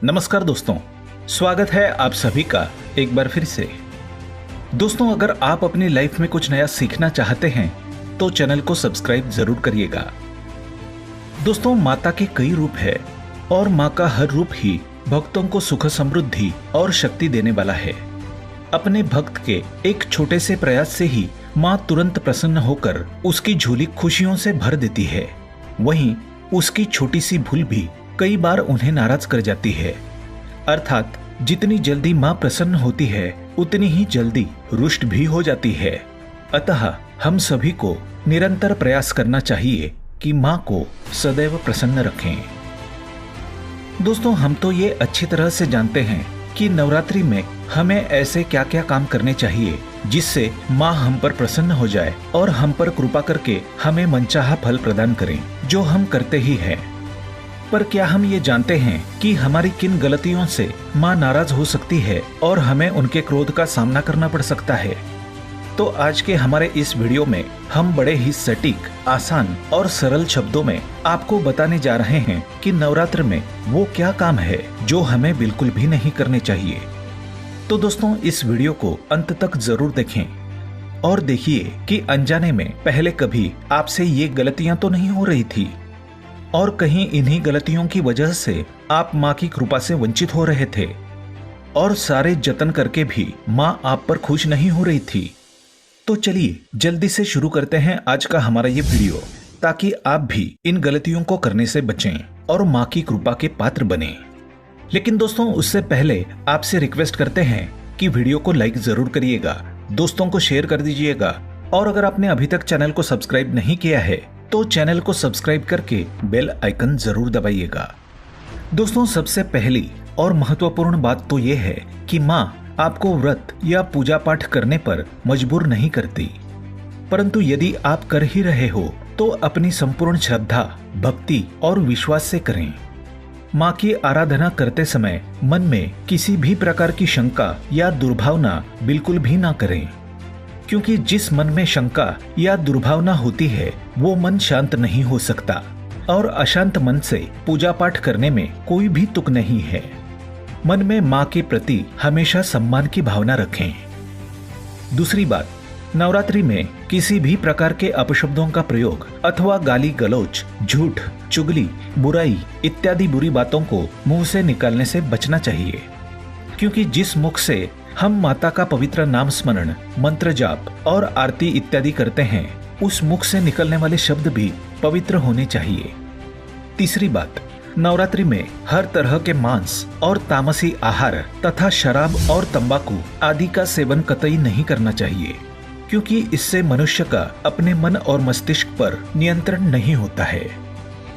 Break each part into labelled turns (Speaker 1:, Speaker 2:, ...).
Speaker 1: नमस्कार दोस्तों, स्वागत है आप सभी का एक बार फिर से। दोस्तों, अगर आप अपनी लाइफ में कुछ नया सीखना चाहते हैं तो चैनल को सब्सक्राइब जरूर करिएगा। दोस्तों, माता के कई रूप है और माँ का हर रूप ही भक्तों को सुख समृद्धि और शक्ति देने वाला है। अपने भक्त के एक छोटे से प्रयास से ही माँ तुरंत प्रसन्न होकर उसकी झोली खुशियों से भर देती है। वहीं उसकी छोटी सी भूल भी कई बार उन्हें नाराज कर जाती है। अर्थात जितनी जल्दी माँ प्रसन्न होती है उतनी ही जल्दी रुष्ट भी हो जाती है। अतः हम सभी को निरंतर प्रयास करना चाहिए कि माँ को सदैव प्रसन्न रखें। दोस्तों, हम तो ये अच्छी तरह से जानते हैं कि नवरात्रि में हमें ऐसे क्या क्या काम करने चाहिए जिससे माँ हम पर प्रसन्न हो जाए और हम पर कृपा करके हमें मनचाहा फल प्रदान करें, जो हम करते ही हैं। पर क्या हम ये जानते हैं कि हमारी किन गलतियों से माँ नाराज हो सकती है और हमें उनके क्रोध का सामना करना पड़ सकता है? तो आज के हमारे इस वीडियो में हम बड़े ही सटीक, आसान और सरल शब्दों में आपको बताने जा रहे हैं कि नवरात्र में वो क्या काम है जो हमें बिल्कुल भी नहीं करने चाहिए। तो दोस्तों, इस वीडियो को अंत तक जरूर देखें और देखिए कि अनजाने में पहले कभी आपसे ये गलतियां तो नहीं हो रही थी और कहीं इन्हीं गलतियों की वजह से आप माँ की कृपा से वंचित हो रहे थे और सारे जतन करके भी माँ आप पर खुश नहीं हो रही थी। तो चलिए जल्दी से शुरू करते हैं आज का हमारा ये वीडियो, ताकि आप भी इन गलतियों को करने से बचें और माँ की कृपा के पात्र बने। लेकिन दोस्तों, उससे पहले आपसे रिक्वेस्ट करते हैं कि वीडियो को लाइक जरूर करिएगा, दोस्तों को शेयर कर दीजिएगा और अगर आपने अभी तक चैनल को सब्सक्राइब नहीं किया है तो चैनल को सब्सक्राइब करके बेल आइकन जरूर दबाइएगा। दोस्तों, सबसे पहली और महत्वपूर्ण बात तो ये है कि माँ आपको व्रत या पूजा पाठ करने पर मजबूर नहीं करती, परंतु यदि आप कर ही रहे हो तो अपनी संपूर्ण श्रद्धा, भक्ति और विश्वास से करें। माँ की आराधना करते समय मन में किसी भी प्रकार की शंका या दुर्भावना बिल्कुल भी ना करें, क्योंकि जिस मन में शंका या दुर्भावना होती है वो मन शांत नहीं हो सकता और अशांत मन से पूजा पाठ करने में कोई भी तुक नहीं है। मन में माँ के प्रति हमेशा सम्मान की भावना रखें। दूसरी बात, नवरात्रि में किसी भी प्रकार के अपशब्दों का प्रयोग अथवा गाली गलौज, झूठ, चुगली, बुराई इत्यादि बुरी बातों को मुंह से निकालने से बचना चाहिए, क्योंकि जिस मुख से हम माता का पवित्र नाम स्मरण, मंत्र जाप और आरती इत्यादि करते हैं, उस मुख से निकलने वाले शब्द भी पवित्र होने चाहिए। तीसरी बात, नवरात्रि में हर तरह के मांस और तामसी आहार तथा शराब और तंबाकू आदि का सेवन कतई नहीं करना चाहिए, क्योंकि इससे मनुष्य का अपने मन और मस्तिष्क पर नियंत्रण नहीं होता है।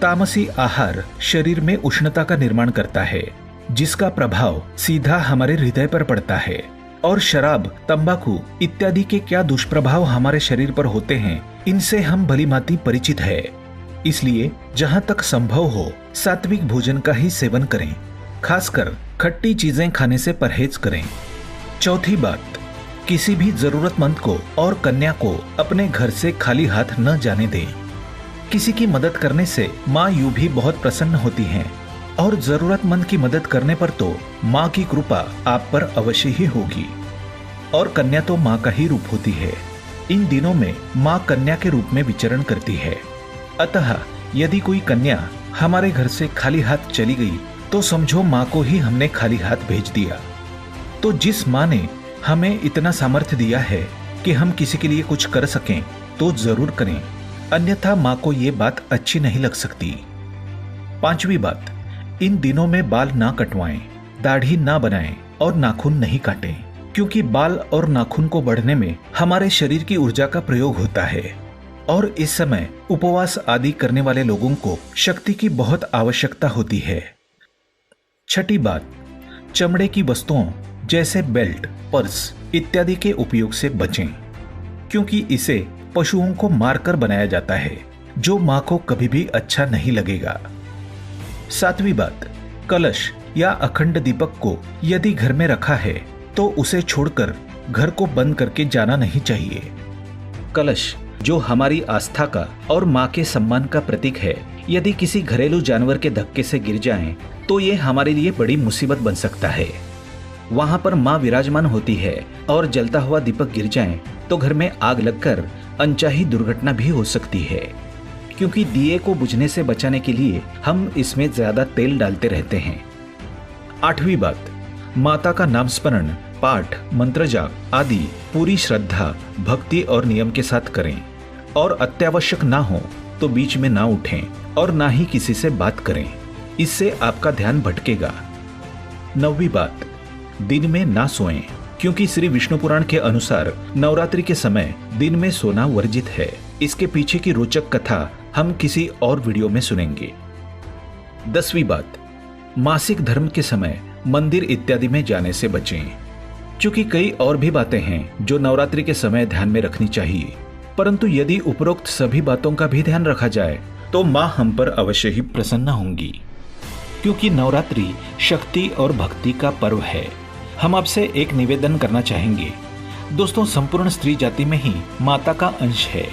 Speaker 1: तामसी आहार शरीर में उष्णता का निर्माण करता है, जिसका प्रभाव सीधा हमारे हृदय पर पड़ता है, और शराब, तंबाकू इत्यादि के क्या दुष्प्रभाव हमारे शरीर पर होते हैं, इनसे हम भलीभांति परिचित है। इसलिए जहाँ तक संभव हो सात्विक भोजन का ही सेवन करें, खासकर खट्टी चीजें खाने से परहेज करें। चौथी बात, किसी भी जरूरतमंद को और कन्या को अपने घर से खाली हाथ न जाने दें। किसी की मदद करने से माँ यूं भी बहुत प्रसन्न होती हैं और जरूरतमंद की मदद करने पर तो माँ की कृपा आप पर अवश्य ही होगी। और कन्या तो माँ का ही रूप होती है। इन दिनों में माँ कन्या के रूप में विचरण करती है। अतः यदि कोई कन्या हमारे घर से खाली हाथ चली गई तो समझो माँ को ही हमने खाली हाथ भेज दिया। तो जिस माँ ने हमें इतना सामर्थ्य दिया है कि हम किसी के लिए कुछ कर सकें तो जरूर करें, अन्यथा माँ को ये बात अच्छी नहीं लग सकती। पांचवी बात, इन दिनों में बाल ना कटवाएं, दाढ़ी ना बनाएं और नाखून नहीं काटें, क्योंकि बाल और नाखून को बढ़ने में हमारे शरीर की ऊर्जा का प्रयोग होता है और इस समय उपवास आदि करने वाले लोगों को शक्ति की बहुत आवश्यकता होती है। छठी बात, चमड़े की वस्तुओं जैसे बेल्ट, पर्स इत्यादि के उपयोग से बचें, क्योंकि इसे पशुओं को मारकर बनाया जाता है, जो माँ को कभी भी अच्छा नहीं लगेगा। सातवीं बात, कलश या अखंड दीपक को यदि घर में रखा है तो उसे छोड़कर घर को बंद करके जाना नहीं चाहिए। कलश जो हमारी आस्था का और माँ के सम्मान का प्रतीक है, यदि किसी घरेलू जानवर के धक्के से गिर जाएं, तो ये हमारे लिए बड़ी मुसीबत बन सकता है। वहां पर माँ विराजमान होती है और जलता हुआ दीपक गिर जाए तो घर में आग लगकर अनचाही दुर्घटना भी हो सकती है, क्योंकि दिए को बुझने से बचाने के लिए हम इसमें ज्यादा तेल डालते रहते हैं। 8वीं बात, माता का नाम स्मरण, पाठ, मंत्र जाप आदि पूरी श्रद्धा, भक्ति और नियम के साथ करें और अत्यावश्यक ना हो तो बीच में ना उठें और ना ही किसी से बात करें, इससे आपका ध्यान भटकेगा। 9वीं बात, दिन में ना सोएं, क्योंकि श्री विष्णु पुराण के अनुसार नवरात्रि के समय दिन में सोना वर्जित है। इसके पीछे की रोचक कथा हम किसी और वीडियो में सुनेंगे। 10वीं बात, मासिक धर्म के समय मंदिर इत्यादि में जाने से बचें, क्योंकि कई और भी बातें हैं जो नवरात्रि के समय ध्यान में रखनी चाहिए, परंतु यदि उपरोक्त सभी बातों का भी ध्यान रखा जाए तो माँ हम पर अवश्य ही प्रसन्न होंगी, क्योंकि नवरात्रि शक्ति और भक्ति का पर्व है। हम आपसे एक निवेदन करना चाहेंगे। दोस्तों, संपूर्ण स्त्री जाति में ही माता का अंश है,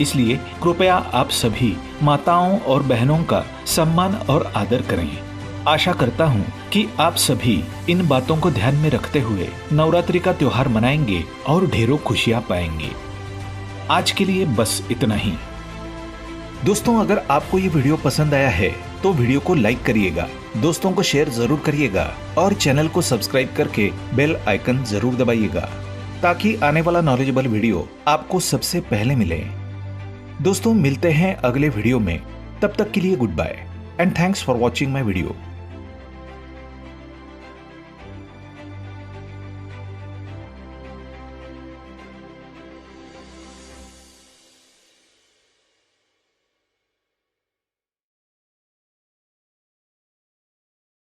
Speaker 1: इसलिए कृपया आप सभी माताओं और बहनों का सम्मान और आदर करें। आशा करता हूँ कि आप सभी इन बातों को ध्यान में रखते हुए नवरात्रि का त्योहार मनाएंगे और ढेरों खुशियां पाएंगे। आज के लिए बस इतना ही। दोस्तों, अगर आपको ये वीडियो पसंद आया है तो वीडियो को लाइक करिएगा, दोस्तों को शेयर जरूर करिएगा और चैनल को सब्सक्राइब करके बेल आइकन जरूर दबाइएगा, ताकि आने वाला नॉलेजेबल वीडियो आपको सबसे पहले मिले। दोस्तों, मिलते हैं अगले वीडियो में, तब तक के लिए goodbye and thanks for watching my video.